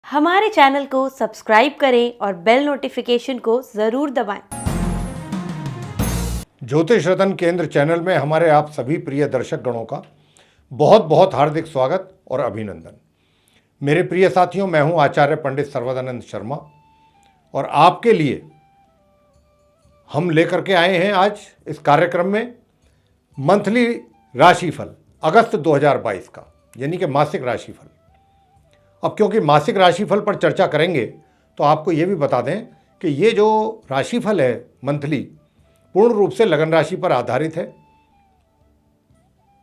हमारे चैनल को सब्सक्राइब करें और बेल नोटिफिकेशन को ज़रूर दबाएं। ज्योतिष रतन केंद्र चैनल में हमारे आप सभी प्रिय दर्शक गणों का बहुत बहुत हार्दिक स्वागत और अभिनंदन। मेरे प्रिय साथियों, मैं हूं आचार्य पंडित सर्वदानंद शर्मा और आपके लिए हम लेकर के आए हैं आज इस कार्यक्रम में मंथली राशिफल अगस्त 2022 का, यानी कि मासिक राशिफल। अब क्योंकि मासिक राशिफल पर चर्चा करेंगे तो आपको ये भी बता दें कि ये जो राशिफल है मंथली, पूर्ण रूप से लगन राशि पर आधारित है,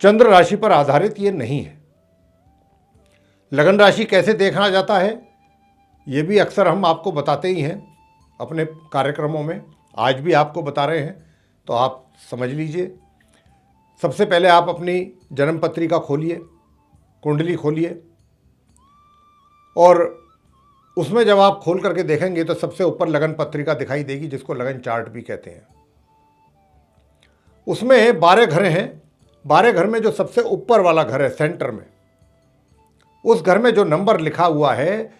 चंद्र राशि पर आधारित ये नहीं है। लगन राशि कैसे देखा जाता है ये भी अक्सर हम आपको बताते ही हैं अपने कार्यक्रमों में, आज भी आपको बता रहे हैं, तो आप समझ लीजिए। सबसे पहले आप अपनी जन्म पत्रिका खोलिए, कुंडली खोलिए, और उसमें जब आप खोल करके देखेंगे तो सबसे ऊपर लगन पत्रिका दिखाई देगी, जिसको लगन चार्ट भी कहते हैं। उसमें 12 घर हैं। 12 घर में जो सबसे ऊपर वाला घर है सेंटर में, उस घर में जो नंबर लिखा हुआ है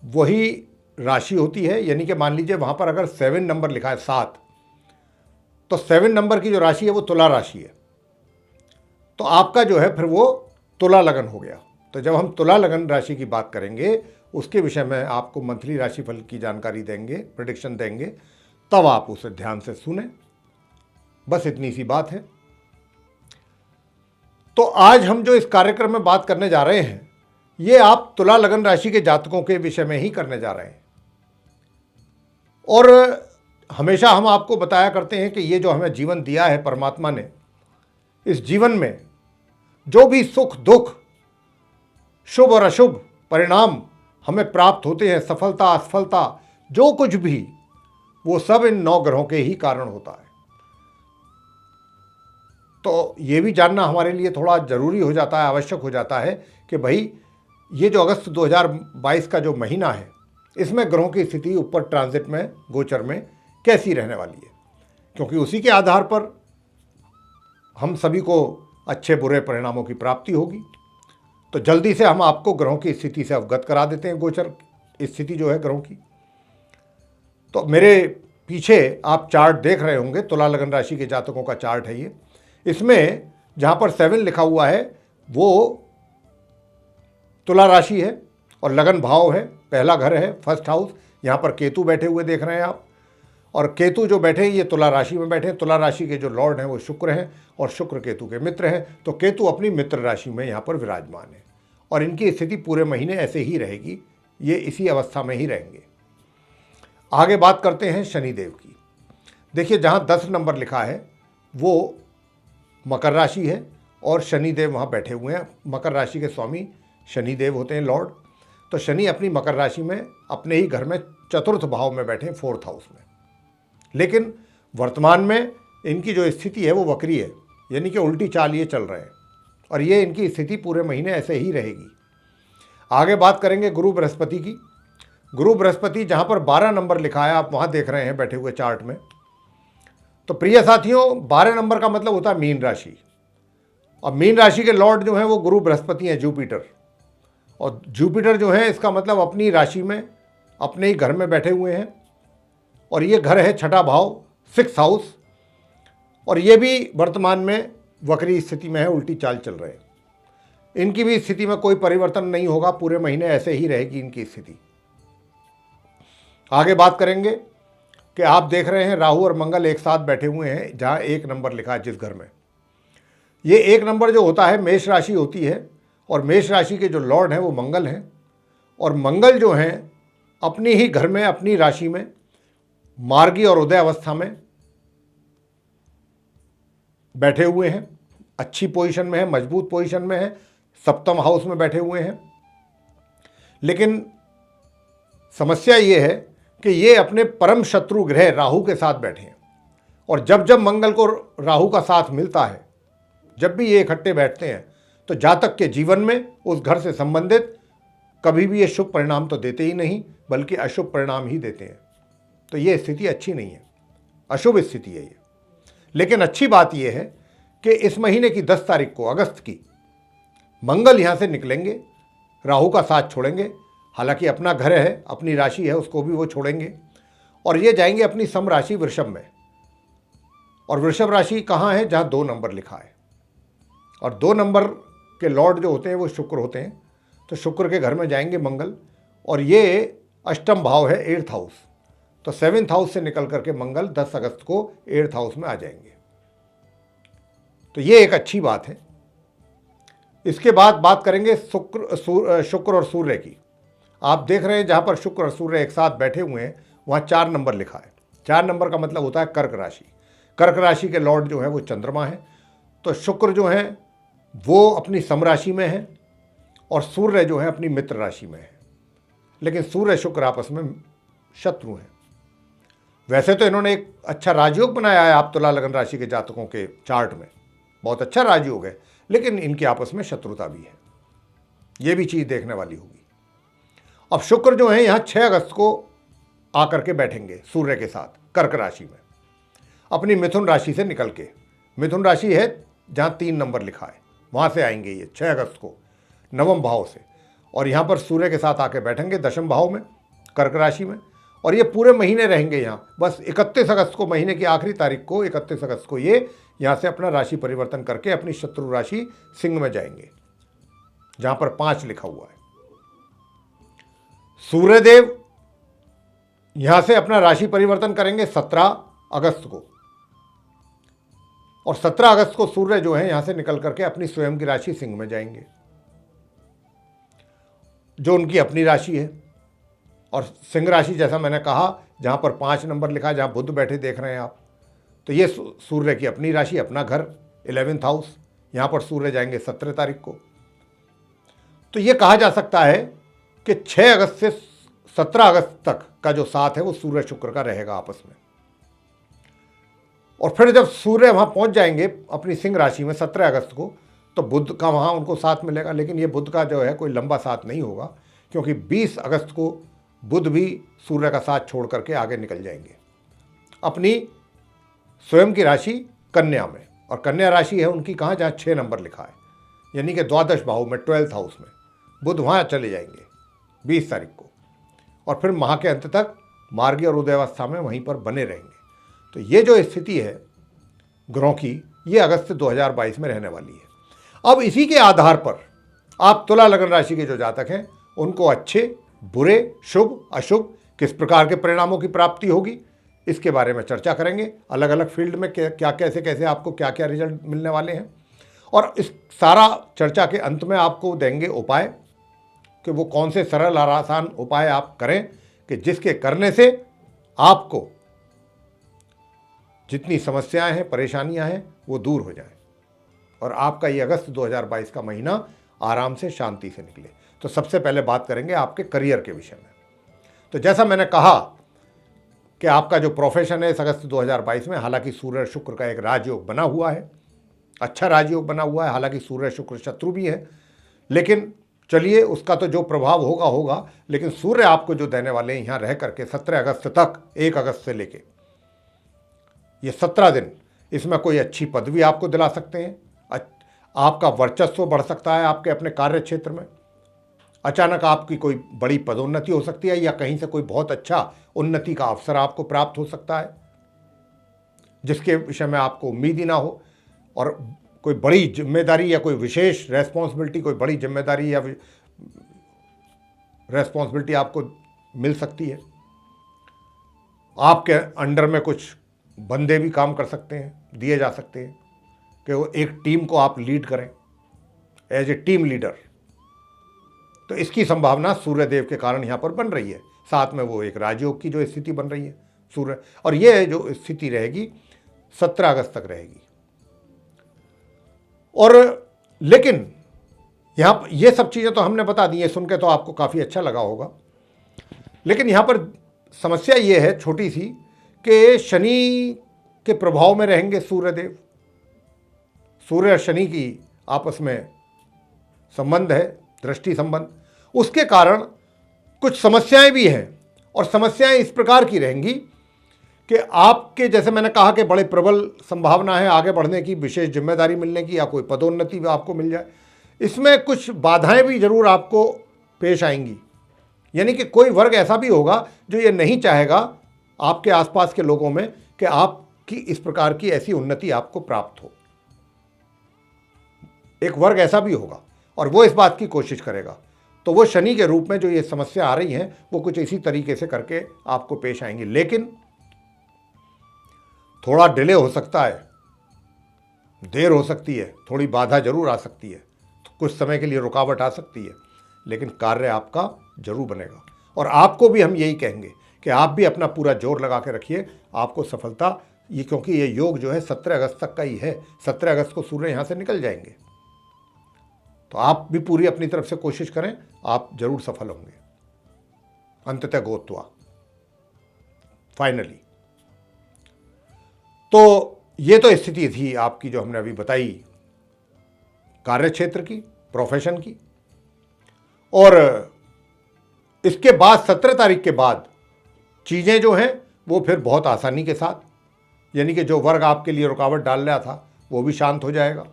वही राशि होती है। यानी कि मान लीजिए वहाँ पर अगर 7 नंबर लिखा है, 7, तो 7 नंबर की जो राशि है वो तुला राशि है। तो आपका जो है फिर वो तुला लगन हो गया। तो जब हम तुला लगन राशि की बात करेंगे, उसके विषय में आपको मंथली राशिफल की जानकारी देंगे, प्रेडिक्शन देंगे, तब आप उसे ध्यान से सुने। बस इतनी सी बात है। तो आज हम जो इस कार्यक्रम में बात करने जा रहे हैं, ये आप तुला लगन राशि के जातकों के विषय में ही करने जा रहे हैं। और हमेशा हम आपको बताया करते हैं कि ये जो हमें जीवन दिया है परमात्मा ने, इस जीवन में जो भी सुख दुख, शुभ और अशुभ परिणाम हमें प्राप्त होते हैं, सफलता असफलता जो कुछ भी, वो सब इन 9 ग्रहों के ही कारण होता है। तो ये भी जानना हमारे लिए थोड़ा जरूरी हो जाता है, आवश्यक हो जाता है कि भाई ये जो अगस्त 2022 का जो महीना है, इसमें ग्रहों की स्थिति ऊपर ट्रांजिट में, गोचर में कैसी रहने वाली है, क्योंकि उसी के आधार पर हम सभी को अच्छे बुरे परिणामों की प्राप्ति होगी। तो जल्दी से हम आपको ग्रहों की स्थिति से अवगत करा देते हैं, गोचर स्थिति जो है ग्रहों की। तो मेरे पीछे आप चार्ट देख रहे होंगे, तुला लगन राशि के जातकों का चार्ट है ये। इसमें जहाँ पर 7 लिखा हुआ है वो तुला राशि है और लगन भाव है, पहला घर है, फर्स्ट हाउस। यहाँ पर केतु बैठे हुए देख रहे हैं आप, और केतु जो बैठे हैं ये तुला राशि में बैठे हैं। तुला राशि के जो लॉर्ड हैं वो शुक्र हैं और शुक्र केतु के मित्र हैं। तो केतु अपनी मित्र राशि में यहाँ पर विराजमान है और इनकी स्थिति पूरे महीने ऐसे ही रहेगी, ये इसी अवस्था में ही रहेंगे। आगे बात करते हैं शनिदेव की। देखिए, जहाँ 10 नंबर लिखा है वो मकर राशि है और शनिदेव वहाँ बैठे हुए हैं। मकर राशि के स्वामी शनिदेव होते हैं, लॉर्ड। तो शनि अपनी मकर राशि में अपने ही घर में चतुर्थ भाव में बैठे हैं, 4th हाउस में। लेकिन वर्तमान में इनकी जो स्थिति है वो वक्री है, यानी कि उल्टी चाल ये चल रहे हैं और ये इनकी स्थिति पूरे महीने ऐसे ही रहेगी। आगे बात करेंगे गुरु बृहस्पति की। गुरु बृहस्पति जहाँ पर 12 नंबर लिखा है, आप वहाँ देख रहे हैं बैठे हुए चार्ट में। तो प्रिय साथियों, 12 नंबर का मतलब होता है मीन राशि, और मीन राशि के लॉर्ड जो हैं वो गुरु बृहस्पति हैं, जुपिटर। और जुपिटर जो है इसका मतलब अपनी राशि में, अपने ही घर में बैठे हुए हैं, और ये घर है 6ठा भाव, 6th हाउस। और ये भी वर्तमान में वक्री स्थिति में है, उल्टी चाल चल रहे हैं। इनकी भी स्थिति में कोई परिवर्तन नहीं होगा, पूरे महीने ऐसे ही रहेगी इनकी स्थिति। आगे बात करेंगे कि आप देख रहे हैं राहु और मंगल एक साथ बैठे हुए हैं, जहाँ 1 नंबर लिखा है जिस घर में। ये 1 नंबर जो होता है मेष राशि होती है, और मेष राशि के जो लॉर्ड हैं वो मंगल हैं। और मंगल जो हैं अपनी ही घर में, अपनी राशि में मार्गी और उदय अवस्था में बैठे हुए हैं, अच्छी पोजीशन में है, मजबूत पोजीशन में है, 7th हाउस में बैठे हुए हैं। लेकिन समस्या ये है कि ये अपने परम शत्रु ग्रह राहु के साथ बैठे हैं, और जब जब मंगल को राहु का साथ मिलता है, जब भी ये इकट्ठे बैठते हैं, तो जातक के जीवन में उस घर से संबंधित कभी भी ये शुभ परिणाम तो देते ही नहीं, बल्कि अशुभ परिणाम ही देते हैं। तो ये स्थिति अच्छी नहीं है, अशुभ स्थिति है ये। लेकिन अच्छी बात यह है कि इस महीने की 10 तारीख को, अगस्त की, मंगल यहाँ से निकलेंगे, राहु का साथ छोड़ेंगे हालांकि अपना घर है, अपनी राशि है, उसको भी वो छोड़ेंगे और ये जाएंगे अपनी सम राशि वृषभ में। और वृषभ राशि कहाँ है? जहाँ 2 नंबर लिखा है। और 2 नंबर के लॉर्ड जो होते हैं वो शुक्र होते हैं, तो शुक्र के घर में जाएंगे मंगल, और ये अष्टम भाव है 8th हाउस, तो 7th हाउस से निकल करके मंगल 10 अगस्त को 8th हाउस में आ जाएंगे। तो ये एक अच्छी बात है। इसके बाद बात करेंगे शुक्र और सूर्य की। आप देख रहे हैं जहाँ पर शुक्र और सूर्य एक साथ बैठे हुए हैं वहाँ 4 नंबर लिखा है। 4 नंबर का मतलब होता है कर्क राशि। कर्क राशि के लॉर्ड जो है वो चंद्रमा है, तो शुक्र जो है वो अपनी समराशि में है और सूर्य जो है अपनी मित्र राशि में है। लेकिन सूर्य शुक्र आपस में शत्रु हैं। वैसे तो इन्होंने एक अच्छा राजयोग बनाया है आप तुला लगन राशि के जातकों के चार्ट में, बहुत अच्छा राजयोग है, लेकिन इनके आपस में शत्रुता भी है। ये भी चीज़ देखने वाली होगी। अब शुक्र जो है यहाँ 6 अगस्त को आकर के बैठेंगे सूर्य के साथ कर्क राशि में, अपनी मिथुन राशि से निकल के। मिथुन राशि है जहाँ 3 नंबर लिखा है, वहाँ से आएंगे ये 6 अगस्त को 9वें भाव से, और यहाँ पर सूर्य के साथ आके बैठेंगे 10वें भाव में कर्क राशि में, और ये पूरे महीने रहेंगे यहाँ। बस 31 अगस्त को, महीने की आखिरी तारीख को 31 अगस्त को ये यहाँ से अपना राशि परिवर्तन करके अपनी शत्रु राशि सिंह में जाएंगे, जहाँ पर 5 लिखा हुआ है। सूर्यदेव यहाँ से अपना राशि परिवर्तन करेंगे 17 अगस्त को, और 17 अगस्त को सूर्य जो है यहाँ से निकल करके अपनी स्वयं की राशि सिंह में जाएंगे, जो उनकी अपनी राशि है। और सिंह राशि जैसा मैंने कहा जहाँ पर 5 नंबर लिखा है, जहाँ बुध बैठे देख रहे हैं आप, तो ये सूर्य की अपनी राशि, अपना घर 11th हाउस। यहाँ पर सूर्य जाएंगे 17 तारीख को। तो ये कहा जा सकता है कि 6 अगस्त से 17 अगस्त तक का जो साथ है वो सूर्य शुक्र का रहेगा आपस में। और फिर जब सूर्य वहाँ पहुँच जाएंगे अपनी सिंह राशि में 17 अगस्त को, तो बुध का वहाँ उनको साथ मिलेगा। लेकिन ये बुध का जो है कोई लंबा साथ नहीं होगा, क्योंकि 20 अगस्त को बुध भी सूर्य का साथ छोड़ करके आगे निकल जाएंगे अपनी स्वयं की राशि कन्या में। और कन्या राशि है उनकी कहाँ? जहाँ 6 नंबर लिखा है, यानी कि द्वादश भाव में 12th हाउस में बुध वहाँ चले जाएंगे 20 तारीख को, और फिर माह के अंत तक मार्गी और उदयावस्था में वहीं पर बने रहेंगे। तो ये जो स्थिति है ग्रहों की, ये अगस्त 2022 में रहने वाली है। अब इसी के आधार पर आप तुला लगन राशि के जो जातक हैं उनको अच्छे, बुरे, शुभ, अशुभ किस प्रकार के परिणामों की प्राप्ति होगी, इसके बारे में चर्चा करेंगे। अलग अलग फील्ड में क्या कैसे आपको क्या क्या रिजल्ट मिलने वाले हैं, और इस सारा चर्चा के अंत में आपको देंगे उपाय कि वो कौन से सरल और आसान उपाय आप करें कि जिसके करने से आपको जितनी समस्याएं हैं, परेशानियां हैं, वो दूर हो जाएं और आपका ये अगस्त 2022 का महीना आराम से, शांति से निकले। तो सबसे पहले बात करेंगे आपके करियर के विषय में। तो जैसा मैंने कहा कि आपका जो प्रोफेशन है इस अगस्त 2022 में, हालांकि सूर्य शुक्र का एक राजयोग बना हुआ है, अच्छा राजयोग बना हुआ है, हालांकि सूर्य शुक्र शत्रु भी है, लेकिन चलिए उसका तो जो प्रभाव होगा होगा। लेकिन सूर्य आपको जो देने वाले हैं यहाँ रह करके 17 अगस्त तक, 1 अगस्त से लेके ये 17 दिन, इसमें कोई अच्छी पदवी आपको दिला सकते हैं, आपका वर्चस्व बढ़ सकता है आपके अपने कार्य क्षेत्र में, अचानक आपकी कोई बड़ी पदोन्नति हो सकती है, या कहीं से कोई बहुत अच्छा उन्नति का अवसर आपको प्राप्त हो सकता है जिसके विषय में आपको उम्मीद ही ना हो, और कोई बड़ी जिम्मेदारी या कोई विशेष रेस्पॉन्सिबिलिटी, कोई बड़ी जिम्मेदारी या रेस्पॉन्सिबिलिटी आपको मिल सकती है। आपके अंडर में कुछ बंदे भी काम कर सकते हैं, दिए जा सकते हैं कि वो एक टीम को आप लीड करें एज ए टीम लीडर। तो इसकी संभावना सूर्यदेव के कारण यहाँ पर बन रही है। साथ में वो एक राजयोग की जो स्थिति बन रही है सूर्य, और ये जो स्थिति रहेगी 17 अगस्त तक रहेगी। और लेकिन यहाँ पर ये सब चीज़ें तो हमने बता दी, ये सुन के तो आपको काफ़ी अच्छा लगा होगा। लेकिन यहाँ पर समस्या ये है छोटी सी कि शनि के प्रभाव में रहेंगे सूर्यदेव। सूर्य और शनि की आपस में संबंध है, दृष्टि संबंध, उसके कारण कुछ समस्याएं भी हैं। और समस्याएं इस प्रकार की रहेंगी कि आपके, जैसे मैंने कहा कि बड़े प्रबल संभावना है आगे बढ़ने की, विशेष जिम्मेदारी मिलने की, या कोई पदोन्नति भी आपको मिल जाए। इसमें कुछ बाधाएं भी जरूर आपको पेश आएंगी, यानी कि कोई वर्ग ऐसा भी होगा जो ये नहीं चाहेगा आपके आसपास के लोगों में कि आपकी इस प्रकार की ऐसी उन्नति आपको प्राप्त हो। एक वर्ग ऐसा भी होगा और वो इस बात की कोशिश करेगा। तो वो शनि के रूप में जो ये समस्या आ रही है वो कुछ इसी तरीके से करके आपको पेश आएंगी, लेकिन थोड़ा डिले हो सकता है, देर हो सकती है, थोड़ी बाधा जरूर आ सकती है, कुछ समय के लिए रुकावट आ सकती है, लेकिन कार्य आपका जरूर बनेगा। और आपको भी हम यही कहेंगे कि आप भी अपना पूरा जोर लगा के रखिए, आपको सफलता ये, क्योंकि ये योग जो है 17 अगस्त तक का ही है। 17 अगस्त को सूर्य यहाँ से निकल जाएंगे, तो आप भी पूरी अपनी तरफ से कोशिश करें, आप जरूर सफल होंगे अंततः गोत्वा फाइनली। तो ये तो स्थिति थी आपकी जो हमने अभी बताई कार्य क्षेत्र की, प्रोफेशन की। और इसके बाद 17 तारीख के बाद चीज़ें जो हैं वो फिर बहुत आसानी के साथ, यानी कि जो वर्ग आपके लिए रुकावट डाल रहा था वो भी शांत हो जाएगा,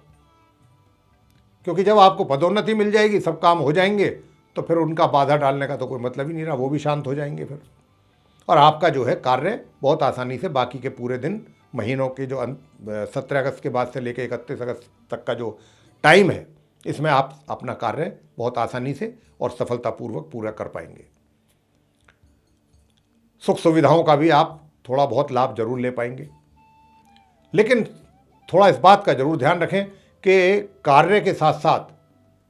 क्योंकि जब आपको पदोन्नति मिल जाएगी, सब काम हो जाएंगे, तो फिर उनका बाधा डालने का तो कोई मतलब ही नहीं रहा, वो भी शांत हो जाएंगे फिर। और आपका जो है कार्य बहुत आसानी से बाकी के पूरे दिन, महीनों के जो 17 अगस्त के बाद से लेकर 31 अगस्त तक का जो टाइम है, इसमें आप अपना कार्य बहुत आसानी से और सफलतापूर्वक पूरा कर पाएंगे। सुख सुविधाओं का भी आप थोड़ा बहुत लाभ जरूर ले पाएंगे, लेकिन थोड़ा इस बात का जरूर ध्यान रखें कि कार्य के साथ साथ,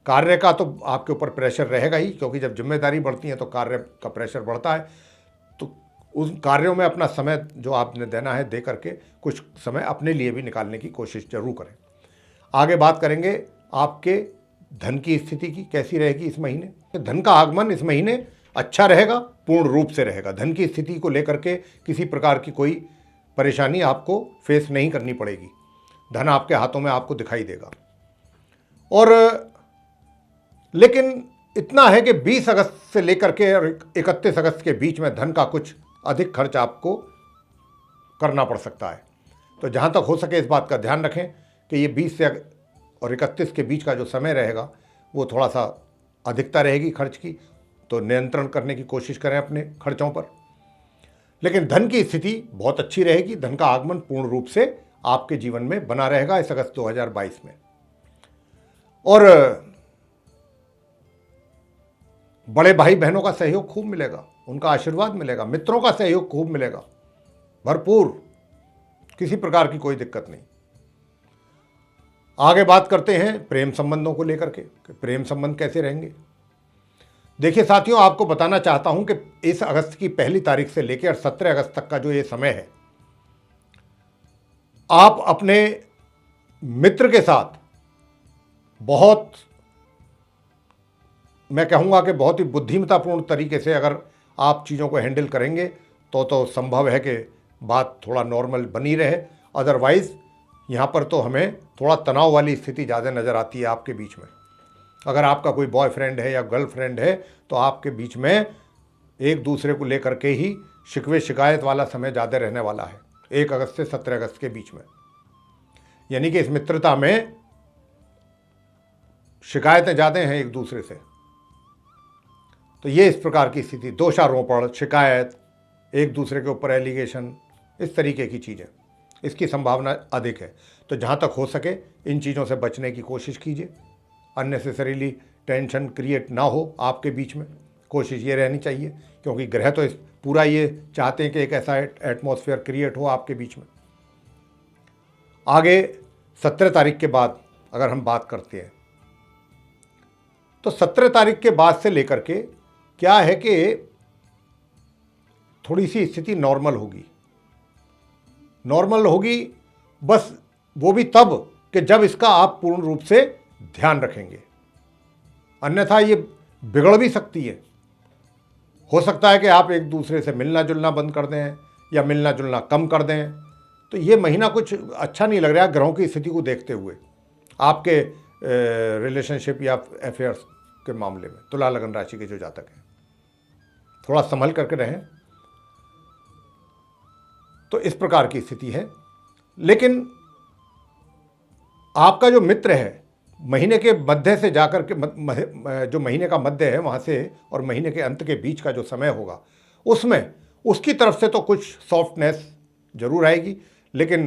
कार्य का तो आपके ऊपर प्रेशर रहेगा ही, क्योंकि जब जिम्मेदारी बढ़ती है तो कार्य का प्रेशर बढ़ता है। तो उन कार्यों में अपना समय जो आपने देना है दे करके कुछ समय अपने लिए भी निकालने की कोशिश जरूर करें। आगे बात करेंगे आपके धन की स्थिति की, कैसी रहेगी इस महीने। धन का आगमन इस महीने अच्छा रहेगा, पूर्ण रूप से रहेगा। धन की स्थिति को लेकर के किसी प्रकार की कोई परेशानी आपको फेस नहीं करनी पड़ेगी। धन आपके हाथों में आपको दिखाई देगा। और लेकिन इतना है कि 20 अगस्त से लेकर के 31 अगस्त के बीच में धन का कुछ अधिक खर्च आपको करना पड़ सकता है। तो जहाँ तक हो सके इस बात का ध्यान रखें कि ये 20 से और 31 के बीच का जो समय रहेगा वो थोड़ा सा अधिकता रहेगी खर्च की, तो नियंत्रण करने की कोशिश करें अपने खर्चों पर। लेकिन धन की स्थिति बहुत अच्छी रहेगी, धन का आगमन पूर्ण रूप से आपके जीवन में बना रहेगा इस अगस्त 2022 में। और बड़े भाई बहनों का सहयोग खूब मिलेगा, उनका आशीर्वाद मिलेगा, मित्रों का सहयोग खूब मिलेगा, भरपूर, किसी प्रकार की कोई दिक्कत नहीं। आगे बात करते हैं प्रेम संबंधों को लेकर के, कि प्रेम संबंध कैसे रहेंगे। देखिए साथियों, आपको बताना चाहता हूं कि इस अगस्त की पहली तारीख से लेकर 17 अगस्त तक का जो ये समय है, आप अपने मित्र के साथ बहुत, मैं कहूँगा कि बहुत ही बुद्धिमत्तापूर्ण तरीके से अगर आप चीज़ों को हैंडल करेंगे तो संभव है कि बात थोड़ा नॉर्मल बनी रहे। अदरवाइज़ यहाँ पर तो हमें थोड़ा तनाव वाली स्थिति ज़्यादा नज़र आती है आपके बीच में। अगर आपका कोई बॉयफ्रेंड है या गर्लफ्रेंड है तो आपके बीच में एक दूसरे को लेकर के ही शिकवे शिकायत वाला समय ज़्यादा रहने वाला है 1 अगस्त से 17 अगस्त के बीच में। यानी कि इस मित्रता में शिकायतें ज़्यादा हैं एक दूसरे से। तो ये इस प्रकार की स्थिति, दोषारोपण, शिकायत, एक दूसरे के ऊपर एलिगेशन, इस तरीके की चीज़ें, इसकी संभावना अधिक है। तो जहाँ तक हो सके इन चीज़ों से बचने की कोशिश कीजिए। अननेसेसरीली टेंशन क्रिएट ना हो आपके बीच में, कोशिश ये रहनी चाहिए, क्योंकि ग्रह तो इस पूरा ये चाहते हैं कि एक ऐसा एटमॉस्फेयर क्रिएट हो आपके बीच में। आगे 17 तारीख के बाद अगर हम बात करते हैं तो 17 तारीख के बाद से लेकर के क्या है कि थोड़ी सी स्थिति नॉर्मल होगी। नॉर्मल होगी बस वो भी तब कि जब इसका आप पूर्ण रूप से ध्यान रखेंगे, अन्यथा ये बिगड़ भी सकती है। हो सकता है कि आप एक दूसरे से मिलना जुलना बंद कर दें या मिलना जुलना कम कर दें। तो ये महीना कुछ अच्छा नहीं लग रहा है ग्रहों की स्थिति को देखते हुए आपके रिलेशनशिप या अफेयर्स के मामले में। तुला लगन राशि के जो जातक हैं थोड़ा संभल करके रहें। तो इस प्रकार की स्थिति है। लेकिन आपका जो मित्र है महीने के मध्य से जाकर के जो महीने का मध्य है वहाँ से और महीने के अंत के बीच का जो समय होगा उसमें उसकी तरफ से तो कुछ सॉफ्टनेस जरूर आएगी, लेकिन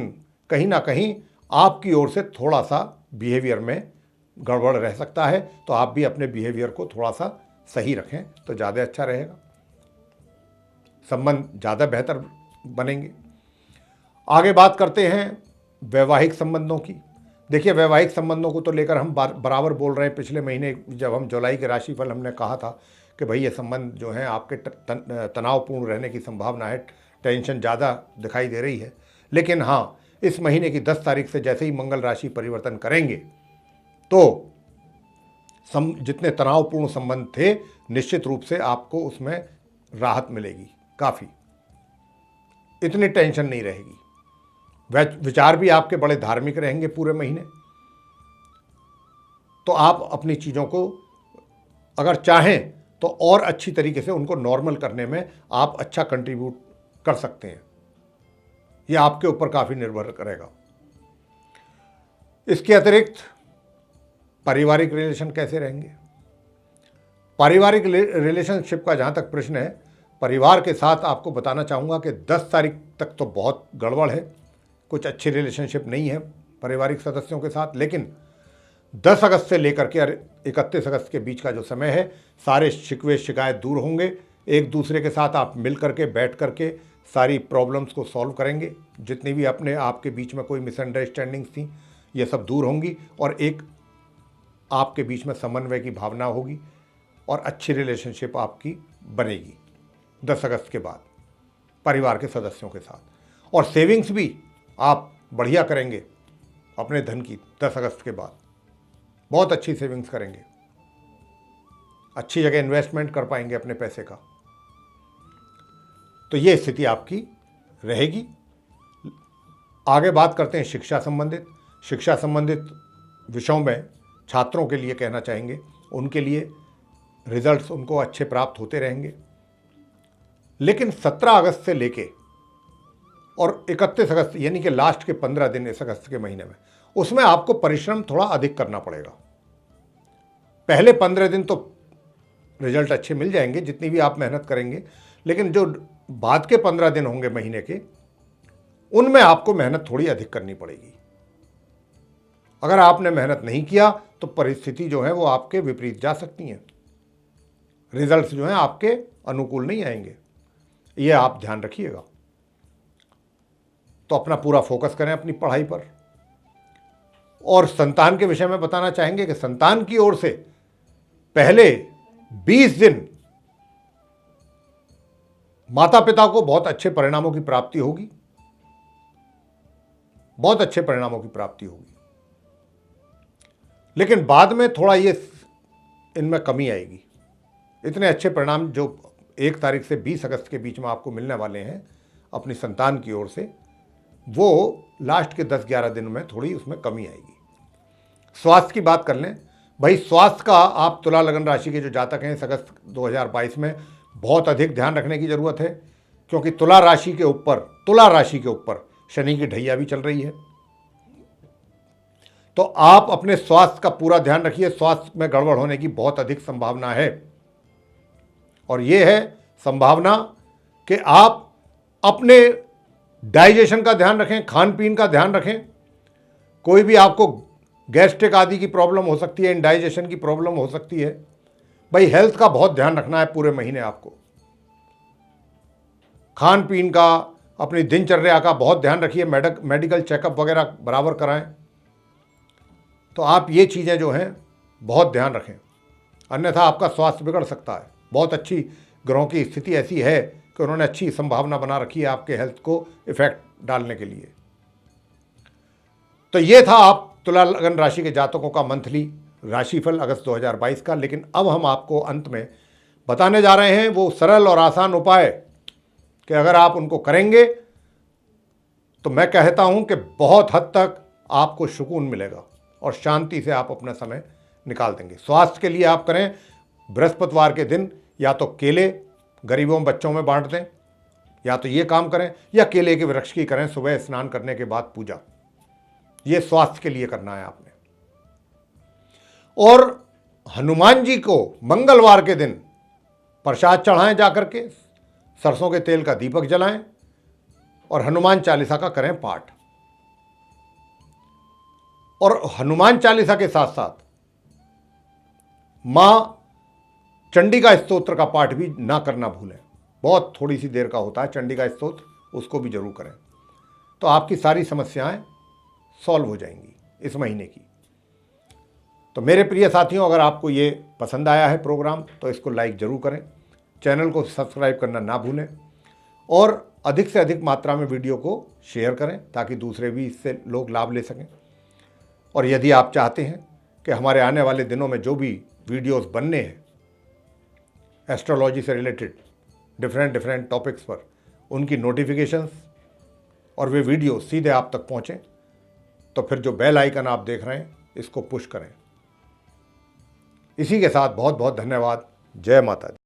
कहीं ना कहीं आपकी ओर से थोड़ा सा बिहेवियर में गड़बड़ रह सकता है। तो आप भी अपने बिहेवियर को थोड़ा सा सही रखें तो ज़्यादा अच्छा रहेगा, संबंध ज़्यादा बेहतर बनेंगे। आगे बात करते हैं वैवाहिक संबंधों की। देखिए, वैवाहिक संबंधों को तो लेकर हम बराबर बोल रहे हैं। पिछले महीने जब हम जुलाई के राशिफल हमने कहा था कि भाई ये संबंध जो है आपके तनावपूर्ण रहने की संभावना है, टेंशन ज़्यादा दिखाई दे रही है। लेकिन हाँ, इस महीने की 10 तारीख से जैसे ही मंगल राशि परिवर्तन करेंगे तो जितने तनावपूर्ण संबंध थे निश्चित रूप से आपको उसमें राहत मिलेगी, काफ़ी, इतनी टेंशन नहीं रहेगी। विचार भी आपके बड़े धार्मिक रहेंगे पूरे महीने। तो आप अपनी चीज़ों को अगर चाहें तो और अच्छी तरीके से उनको नॉर्मल करने में आप अच्छा कंट्रीब्यूट कर सकते हैं। यह आपके ऊपर काफ़ी निर्भर करेगा। इसके अतिरिक्त पारिवारिक रिलेशन कैसे रहेंगे? पारिवारिक रिलेशनशिप का जहाँ तक प्रश्न है, परिवार के साथ आपको बताना चाहूँगा कि 10 तारीख तक तो बहुत गड़बड़ है, कुछ अच्छी रिलेशनशिप नहीं है पारिवारिक सदस्यों के साथ। लेकिन 10 अगस्त से लेकर के 31 अगस्त के बीच का जो समय है, सारे शिकवे शिकायत दूर होंगे। एक दूसरे के साथ आप मिल करके बैठ करके सारी प्रॉब्लम्स को सॉल्व करेंगे। जितनी भी अपने आपके बीच में कोई मिसअंडरस्टैंडिंग्स थी ये सब दूर होंगी और एक आपके बीच में समन्वय की भावना होगी और अच्छी रिलेशनशिप आपकी बनेगी 10 अगस्त के बाद परिवार के सदस्यों के साथ। और सेविंग्स भी आप बढ़िया करेंगे अपने धन की 10 अगस्त के बाद, बहुत अच्छी सेविंग्स करेंगे, अच्छी जगह इन्वेस्टमेंट कर पाएंगे अपने पैसे का। तो ये स्थिति आपकी रहेगी। आगे बात करते हैं शिक्षा संबंधित विषयों में छात्रों के लिए कहना चाहेंगे, उनके लिए रिजल्ट्स उनको अच्छे प्राप्त होते रहेंगे। लेकिन 17 अगस्त से लेके और 31 अगस्त यानी कि लास्ट के 15 दिन इस अगस्त के महीने में, उसमें आपको परिश्रम थोड़ा अधिक करना पड़ेगा। पहले 15 दिन तो रिजल्ट अच्छे मिल जाएंगे जितनी भी आप मेहनत करेंगे, लेकिन जो बाद के 15 दिन होंगे महीने के, उनमें आपको मेहनत थोड़ी अधिक करनी पड़ेगी। अगर आपने मेहनत नहीं किया तो परिस्थिति जो है वो आपके विपरीत जा सकती हैं, रिजल्ट्स जो हैं आपके अनुकूल नहीं आएंगे। ये आप ध्यान रखिएगा। तो अपना पूरा फोकस करें अपनी पढ़ाई पर। और संतान के विषय में बताना चाहेंगे कि संतान की ओर से पहले 20 दिन माता पिता को बहुत अच्छे परिणामों की प्राप्ति होगी, बहुत अच्छे परिणामों की प्राप्ति होगी। लेकिन बाद में थोड़ा ये इनमें कमी आएगी। इतने अच्छे परिणाम जो 1 तारीख से 20 अगस्त के बीच में आपको मिलने वाले हैं अपनी संतान की ओर से, वो लास्ट के 10-11 दिन में थोड़ी उसमें कमी आएगी। स्वास्थ्य की बात कर लें भाई, स्वास्थ्य का आप तुला लगन राशि के जो जातक हैं इस अगस्त 2022 में बहुत अधिक ध्यान रखने की ज़रूरत है, क्योंकि तुला राशि के ऊपर शनि की ढैया भी चल रही है। तो आप अपने स्वास्थ्य का पूरा ध्यान रखिए। स्वास्थ्य में गड़बड़ होने की बहुत अधिक संभावना है, और ये है संभावना कि आप अपने डाइजेशन का ध्यान रखें, खान पीन का ध्यान रखें। कोई भी आपको गैस्ट्रिक आदि की प्रॉब्लम हो सकती है, इंडाइजेशन की प्रॉब्लम हो सकती है। भाई हेल्थ का बहुत ध्यान रखना है पूरे महीने आपको। खान पीन का, अपनी दिनचर्या का बहुत ध्यान रखिए। मेडिकल चेकअप वगैरह बराबर कराएं। तो आप ये चीज़ें जो हैं बहुत ध्यान रखें, अन्यथा आपका स्वास्थ्य बिगड़ सकता है। बहुत अच्छी ग्रहों की स्थिति ऐसी है कि उन्होंने अच्छी संभावना बना रखी है आपके हेल्थ को इफेक्ट डालने के लिए। तो ये था आप तुला लगन राशि के जातकों का मंथली राशिफल अगस्त 2022 का। लेकिन अब हम आपको अंत में बताने जा रहे हैं वो सरल और आसान उपाय कि अगर आप उनको करेंगे तो मैं कहता हूं कि बहुत हद तक आपको सुकून मिलेगा और शांति से आप अपना समय निकाल देंगे। स्वास्थ्य के लिए आप करें, बृहस्पतिवार के दिन या तो केले गरीबों बच्चों में बांट दें, या तो ये काम करें, या केले के वृक्ष की करें सुबह स्नान करने के बाद पूजा। ये स्वास्थ्य के लिए करना है आपने। और हनुमान जी को मंगलवार के दिन प्रसाद चढ़ाएं, जाकर के सरसों के तेल का दीपक जलाएं और हनुमान चालीसा का करें पाठ। और हनुमान चालीसा के साथ साथ मां चंडिका स्तोत्र का पाठ भी ना करना भूलें। बहुत थोड़ी सी देर का होता है चंडिका स्तोत्र, उसको भी जरूर करें। तो आपकी सारी समस्याएं सॉल्व हो जाएंगी इस महीने की। तो मेरे प्रिय साथियों, अगर आपको ये पसंद आया है प्रोग्राम तो इसको लाइक जरूर करें, चैनल को सब्सक्राइब करना ना भूलें और अधिक से अधिक मात्रा में वीडियो को शेयर करें ताकि दूसरे भी इससे लोग लाभ ले सकें। और यदि आप चाहते हैं कि हमारे आने वाले दिनों में जो भी वीडियोस बनने हैं एस्ट्रोलॉजी से रिलेटेड डिफरेंट टॉपिक्स पर, उनकी नोटिफिकेशंस और वे वीडियो सीधे आप तक पहुँचें, तो फिर जो बेल आइकन आप देख रहे हैं इसको पुश करें। इसी के साथ बहुत बहुत धन्यवाद। जय माता दी।